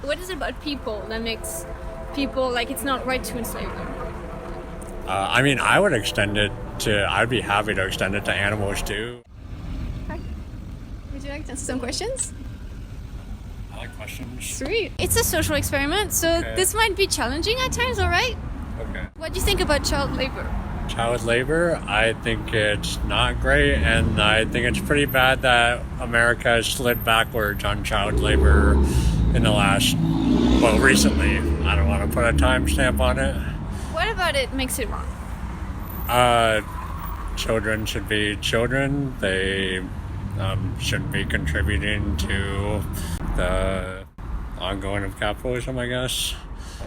What is it about people that makes people like it's not right to enslave them? I mean, I'd be happy to extend it to animals too. Okay. Would you like to answer some questions? I like questions. Sweet. It's a social experiment, so Okay. this might be challenging at times, all right? Okay. What do you think about child labor? Child labor, I think it's not great, and I think it's pretty bad that America has slid backwards on child labor in the recently. I don't want to put a timestamp on it. What about it makes it wrong? Children should be children. They shouldn't be contributing to the ongoing of capitalism, I guess.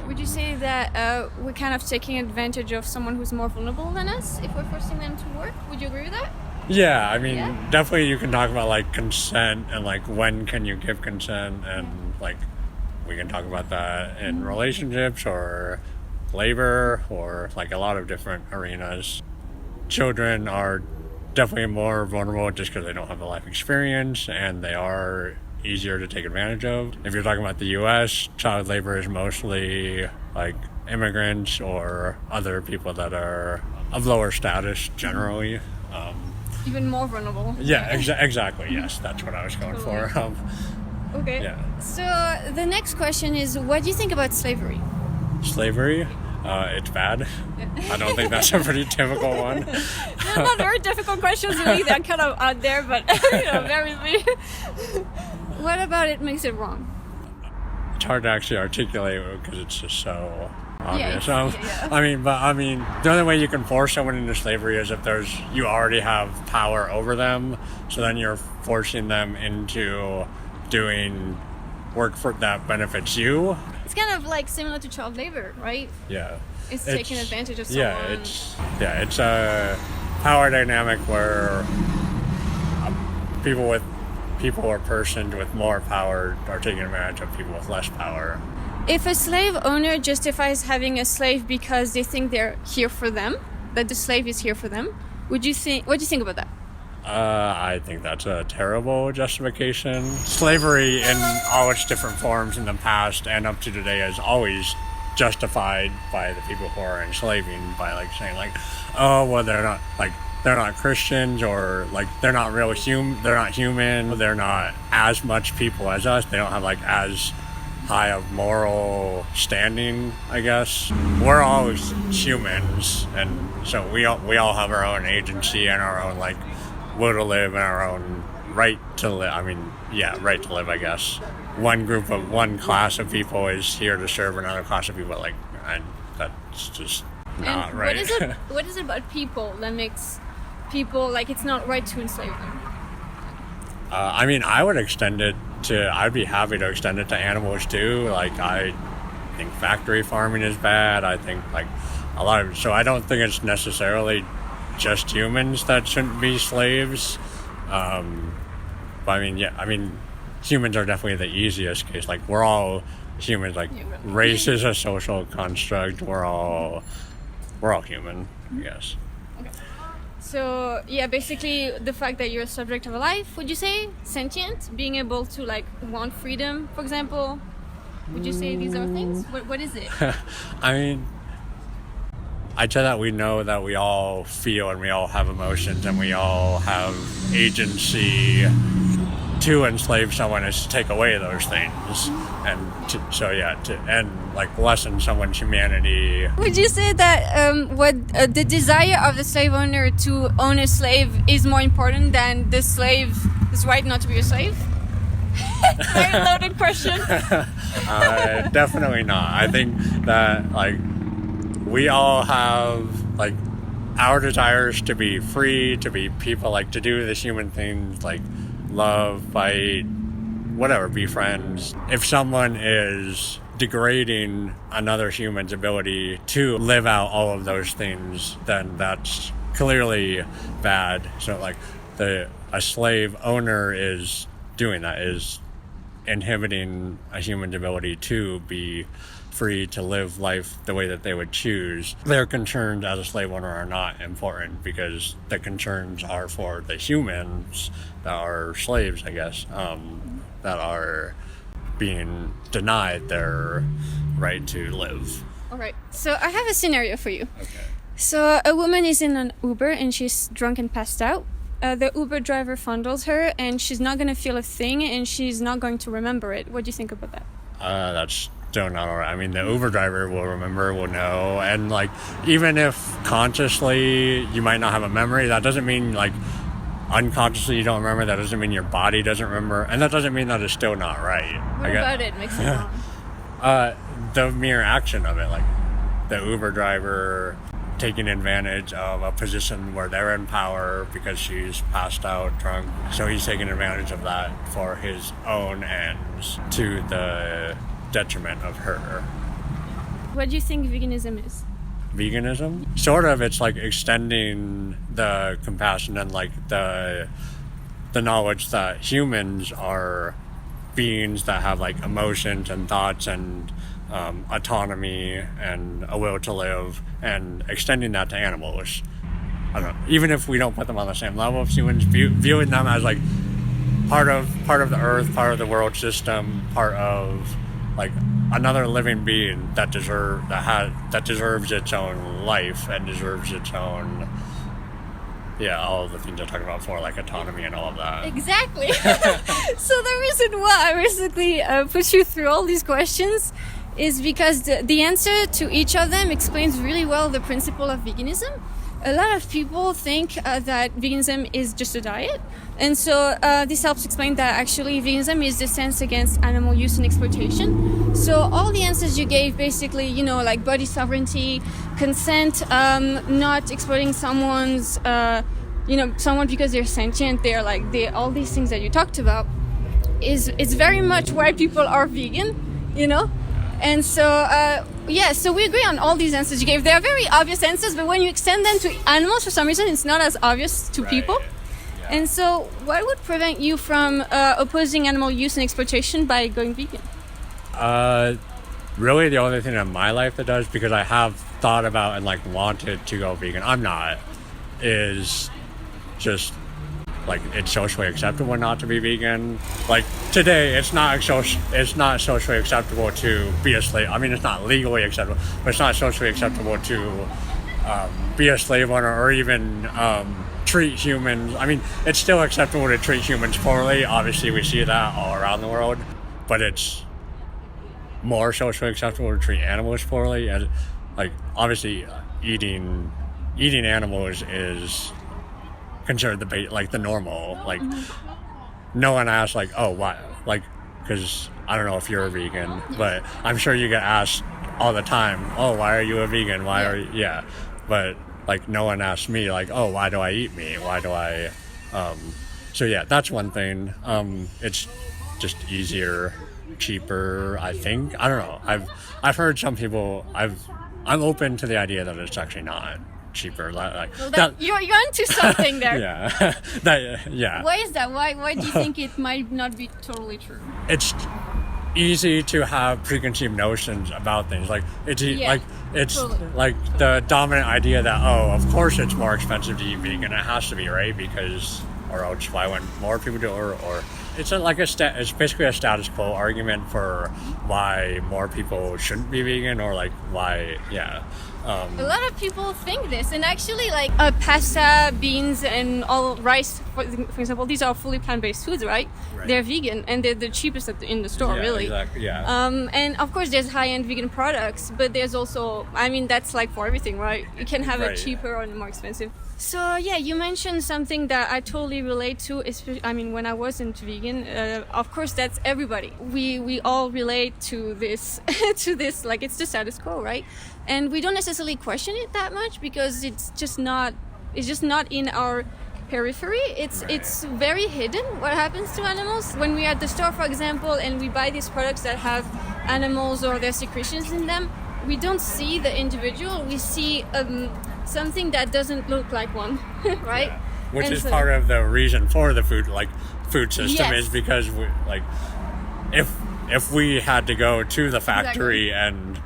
Would you say that we're kind of taking advantage of someone who's more vulnerable than us if we're forcing them to work? Would you agree with that? Yeah, I mean, Yeah? definitely you can talk about like consent and like when can you give consent, and like we can talk about that in relationships or labor or like a lot of different arenas. Children are definitely more vulnerable just because they don't have the life experience, and they are easier to take advantage of. If you're talking about the U.S., child labor is mostly like immigrants or other people that are of lower status generally. Even more vulnerable. Yeah, exactly. Yes, that's what I was going for. Okay. Yeah. So the next question is, what do you think about slavery? Slavery, it's bad. I don't think that's a pretty typical one. They're not very difficult questions, really. They're kind of out there, but bear with me. What about it makes it wrong? It's hard to actually articulate because it's just so obvious. Yeah. I mean, the only way you can force someone into slavery is if you already have power over them. So then you're forcing them into doing work that benefits you. It's kind of like similar to child labor, right? Yeah. It's taking advantage of someone. Yeah, it's a power dynamic where people or persons with more power are taking advantage of people with less power. If a slave owner justifies having a slave because they think they're here for them, that the slave is here for them, what do you think about that? I think that's a terrible justification. Slavery in all its different forms in the past and up to today is always justified by the people who are enslaving by like saying like, oh well, they're not Christians, or like they're not they're not human, they're not as much people as us, they don't have like as high of moral standing, I guess. We're all humans, and so we all have our own agency and our own like will to live and our own right to live. I mean, yeah, right to live, I guess. One class of people is here to serve another class of people, like, and that's just not And right. what is it about people that makes people like it's not right to enslave them? I mean, I'd be happy to extend it to animals too. Like, I think factory farming is bad. I think like so I don't think it's necessarily just humans that shouldn't be slaves. But I mean, humans are definitely the easiest case. Like, we're all humans. Like, race is a social construct. We're all human, I guess. Okay. So yeah, basically the fact that you're a subject of a life, would you say sentient, being able to like want freedom, for example, would you say these are things? What is it? I mean, I'd say that we know that we all feel and we all have emotions and we all have agency. To enslave someone is to take away those things, and to lessen someone's humanity. Would you say that the desire of the slave owner to own a slave is more important than the slave's right not to be a slave? Very loaded question. Definitely not. I think that like we all have like our desires to be free, to be people, like to do the human things, like love, fight, whatever, be friends. If someone is degrading another human's ability to live out all of those things, then that's clearly bad. So like a slave owner is doing that, is inhibiting a human's ability to be free to live life the way that they would choose. Their concerns as a slave owner are not important because the concerns are for the humans that are slaves, I guess, that are being denied their right to live. All right. So I have a scenario for you. Okay. So a woman is in an Uber and she's drunk and passed out. The Uber driver fondles her and she's not going to feel a thing and she's not going to remember it. What do you think about that? That's still not all right. I mean, the Uber driver will remember, will know. And, like, even if consciously you might not have a memory, that doesn't mean, like, unconsciously you don't remember. That doesn't mean your body doesn't remember. And that doesn't mean that it's still not right. What about it makes it wrong? The mere action of it, like the Uber driver taking advantage of a position where they're in power because she's passed out drunk. So he's taking advantage of that for his own ends to the detriment of her. What do you think veganism is? Veganism? Sort of, it's like extending the compassion and like the knowledge that humans are beings that have like emotions and thoughts and autonomy and a will to live, and extending that to animals. I don't know, even if we don't put them on the same level of humans, viewing them as like part of the earth, part of the world system, part of like another living being that deserves its own life and deserves its own, all of the things I talked about before, like autonomy and all of that. Exactly. So the reason why I basically put you through all these questions is because the answer to each of them explains really well the principle of veganism. A lot of people think that veganism is just a diet. And so this helps explain that actually veganism is the stance against animal use and exploitation. So all the answers you gave, basically, like body sovereignty, consent, not exploiting someone's, someone because they're sentient, all these things that you talked about, it's very much why people are vegan, And so, so we agree on all these answers you gave. They are very obvious answers, but when you extend them to animals, for some reason, it's not as obvious to people. Yeah. And so, what would prevent you from opposing animal use and exploitation by going vegan? Really, the only thing in my life that does, because I have thought about and wanted to go vegan, I'm not, is just it's socially acceptable not to be vegan. Like today, it's not socially acceptable to be a slave. I mean, it's not legally acceptable, but it's not socially acceptable to be a slave owner or even treat humans. I mean, it's still acceptable to treat humans poorly. Obviously, we see that all around the world, but it's more socially acceptable to treat animals poorly. And obviously, eating animals is considered the normal. No one asks oh, why, because I don't know if you're a vegan, but I'm sure you get asked all the time, oh, why are you a vegan, but no one asks me oh, why do I eat meat, why do I that's one thing. It's just easier, cheaper, I think. I don't know, I've heard some people, I'm open to the idea that it's actually not cheaper. You're onto something there. Yeah. Why is that? Why do you think it might not be totally true? It's easy to have preconceived notions about things. It's totally. The dominant idea that, oh, of course it's more expensive to eat vegan. It has to be, right? Because, or else why wouldn't more people do it? Or it's it's basically a status quo argument for why more people shouldn't be vegan, or why, a lot of people think this, and actually pasta, beans, and all rice, for example, these are fully plant-based foods, right? They're vegan, and they're the cheapest in the store, really. Exactly, and of course there's high-end vegan products, but there's also, that's for everything, right? You can have a cheaper or more expensive. So you mentioned something that I totally relate to, when I wasn't vegan, of course that's everybody. We all relate to this, it's the status quo, right? And we don't necessarily question it that much because it's just not in our periphery. It's very hidden what happens to animals. When we're at the store, for example, and we buy these products that have animals or their secretions in them, we don't see the individual, we see something that doesn't look like one, right? Yeah. Which is part of the reason for the food system, is because we, if we had to go to the factory and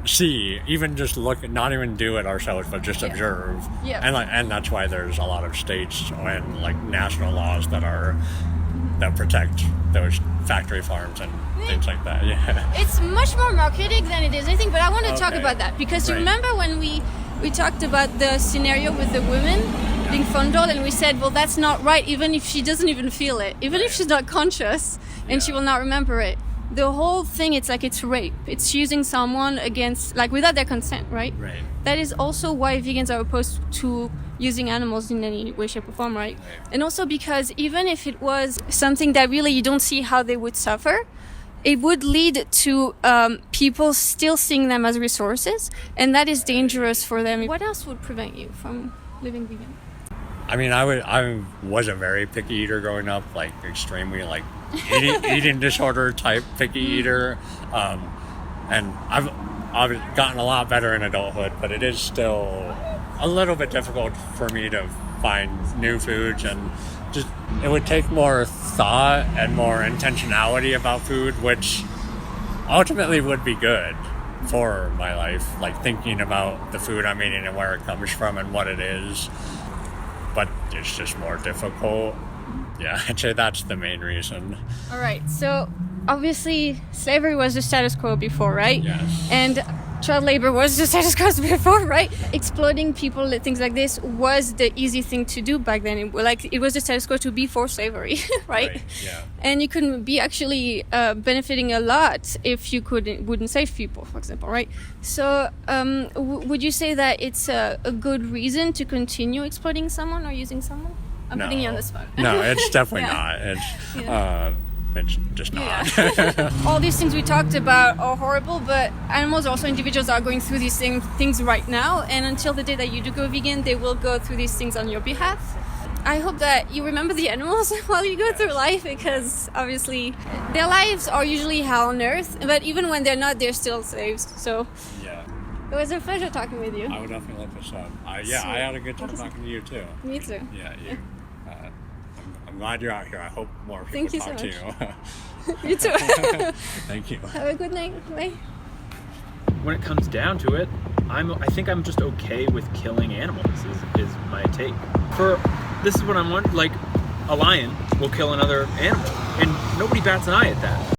see, even just look, not even do it ourselves, but just observe, and that's why there's a lot of states and national laws that are that protect those factory farms and things like that. Yeah. It's much more marketing than it is anything, but I want to talk Okay. about that because you Right. remember when we talked about the scenario with the women being fondled, and we said, well, that's not right, even if she doesn't even feel it, even if she's not conscious and she will not remember it. The whole thing, it's like it's rape. It's using someone against, like, without their consent, right? Right. That is also why vegans are opposed to using animals in any way, shape, or form, right? And also because even if it was something that really you don't see how they would suffer, it would lead to people still seeing them as resources, and that is dangerous for them. What else would prevent you from living vegan? I mean, I was a very picky eater growing up, like extremely like eating disorder type picky eater, and I've gotten a lot better in adulthood, but it is still a little bit difficult for me to find new foods, and just it would take more thought and more intentionality about food, which ultimately would be good for my life, like thinking about the food I'm eating and where it comes from and what it is. But it's just more difficult. Yeah, I'd say that's the main reason. All right, so obviously slavery was the status quo before, right? Yes. And child labor was the status quo before, right? Exploiting people, things like this, was the easy thing to do back then. It was the status quo to be for slavery, right? Yeah. And you couldn't be actually benefiting a lot if you wouldn't save people, for example, right? So would you say that it's a good reason to continue exploiting someone or using someone? I'm putting you on the spot. No, it's definitely Yeah. not. It's just not. Yeah. All these things we talked about are horrible, but animals, also individuals, are going through these things right now, and until the day that you do go vegan, they will go through these things on your behalf. I hope that you remember the animals while you go through life, because obviously their lives are usually hell on earth, but even when they're not, they're still slaves. So Yeah. it was a pleasure talking with you. I would definitely look this up. I had a good time talking to you too. Me too. Yeah, I'm glad you're out here. I hope more people Thank you talk so to you. You too. Thank you. Have a good night. Bye. When it comes down to it, I think I'm just okay with killing animals. Is my take. This is what I'm wondering. Like, a lion will kill another animal, and nobody bats an eye at that.